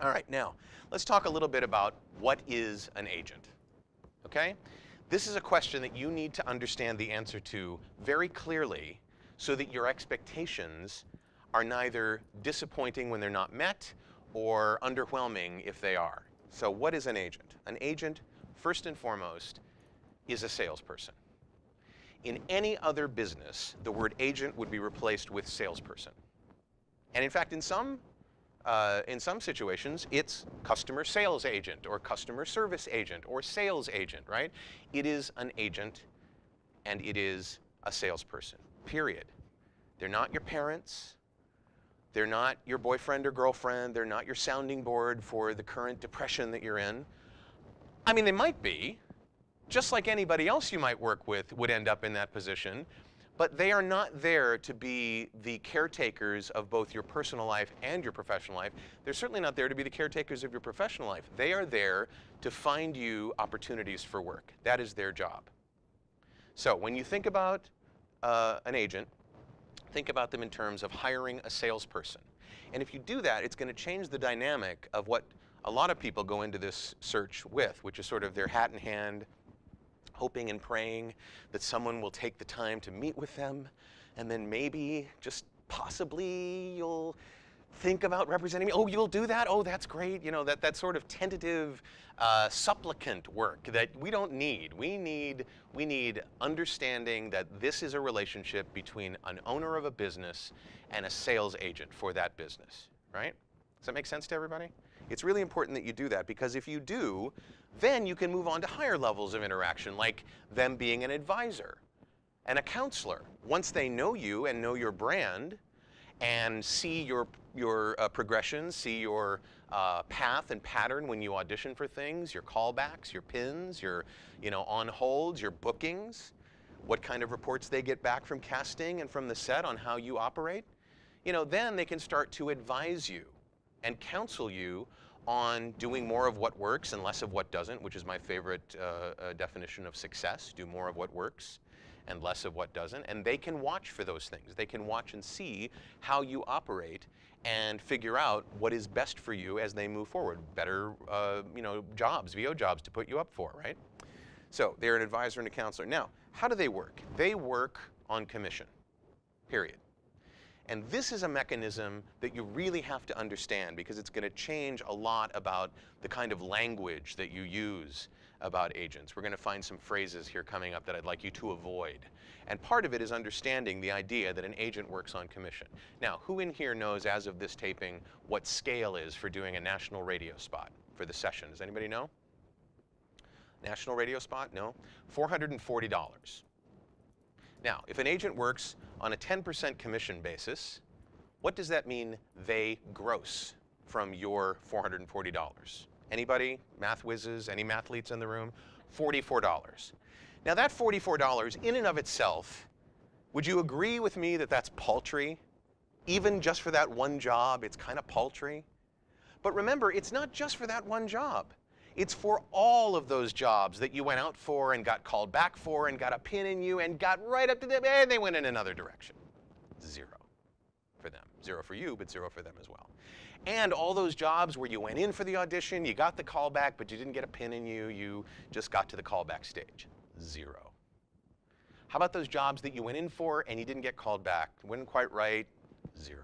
All right, now, let's talk a little bit about what is an agent, okay? This is a question that you need to understand the answer to very clearly so that your expectations are neither disappointing when they're not met or underwhelming if they are. So what is an agent? An agent, first and foremost, is a salesperson. In any other business, the word agent would be replaced with salesperson. And in fact, in some situations, it's customer sales agent or customer service agent or sales agent, right? It is an agent and it is a salesperson, period. They're not your parents. They're not your boyfriend or girlfriend. They're not your sounding board for the current depression that you're in. I mean, they might be. Just like anybody else you might work with would end up in that position. But they are not there to be the caretakers of both your personal life and your professional life. They're certainly not there to be the caretakers of your professional life. They are there to find you opportunities for work. That is their job. So when you think about an agent, think about them in terms of hiring a salesperson. And if you do that, it's going to change the dynamic of what a lot of people go into this search with, which is sort of their hat in hand, hoping and praying that someone will take the time to meet with them, and then maybe, just possibly, you'll think about representing me. Oh, you'll do that? Oh, that's great. You know, that sort of tentative supplicant work that we don't need. We need understanding that this is a relationship between an owner of a business and a sales agent for that business, right? Does that make sense to everybody? It's really important that you do that, because if you do, then you can move on to higher levels of interaction, like them being an advisor and a counselor. Once they know you and know your brand and see your progression, see your path and pattern when you audition for things, your callbacks, your pins, your on holds, your bookings, what kind of reports they get back from casting and from the set on how you operate, then they can start to advise you and counsel you on doing more of what works and less of what doesn't, which is my favorite definition of success. Do more of what works and less of what doesn't. And they can watch for those things. They can watch and see how you operate and figure out what is best for you as they move forward. Better jobs, VO jobs to put you up for, right? So they're an advisor and a counselor. Now, how do they work? They work on commission, period. And this is a mechanism that you really have to understand, because it's going to change a lot about the kind of language that you use about agents. We're going to find some phrases here coming up that I'd like you to avoid. And part of it is understanding the idea that an agent works on commission. Now, who in here knows, as of this taping, what scale is for doing a national radio spot for the session? Does anybody know? National radio spot? No? $440. Now, if an agent works on a 10% commission basis, what does that mean they gross from your $440? Anybody? Math whizzes? Any mathletes in the room? $44. Now that $44 in and of itself, would you agree with me that that's paltry? Even just for that one job, it's kind of paltry. But remember, it's not just for that one job. It's for all of those jobs that you went out for and got called back for and got a pin in you and got right up to them, and they went in another direction. 0 for them. 0 for you, but 0 for them as well. And all those jobs where you went in for the audition, you got the call back, but you didn't get a pin in you, you just got to the callback stage. 0. How about those jobs that you went in for and you didn't get called back? Wasn't quite right? 0.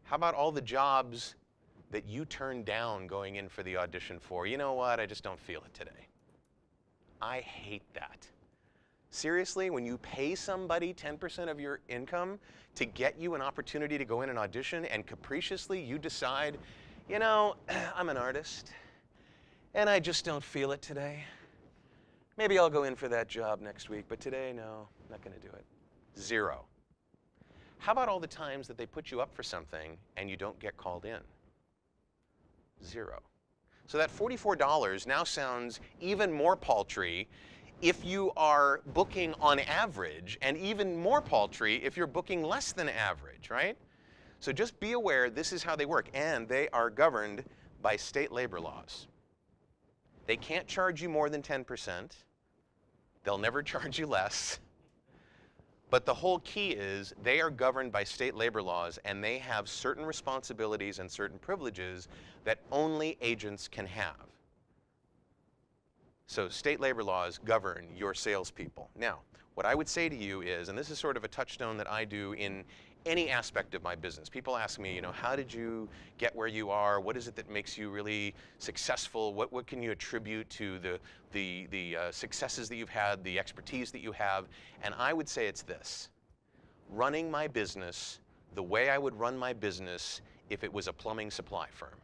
How about all the jobs that you turned down going in for the audition for? You know what, I just don't feel it today. I hate that. Seriously, when you pay somebody 10% of your income to get you an opportunity to go in and audition, and capriciously you decide, I'm an artist and I just don't feel it today. Maybe I'll go in for that job next week, but today, no, I'm not going to do it. 0. How about all the times that they put you up for something and you don't get called in? 0. So that $44 now sounds even more paltry if you are booking on average, and even more paltry if you're booking less than average, right? So just be aware this is how they work, and they are governed by state labor laws. They can't charge you more than 10%. They'll never charge you less. But the whole key is they are governed by state labor laws, and they have certain responsibilities and certain privileges that only agents can have. So state labor laws govern your salespeople. Now, what I would say to you is, and this is sort of a touchstone that I do in any aspect of my business. People ask me, how did you get where you are? What is it that makes you really successful? What can you attribute to the successes that you've had, the expertise that you have? And I would say it's this: running my business the way I would run my business if it was a plumbing supply firm.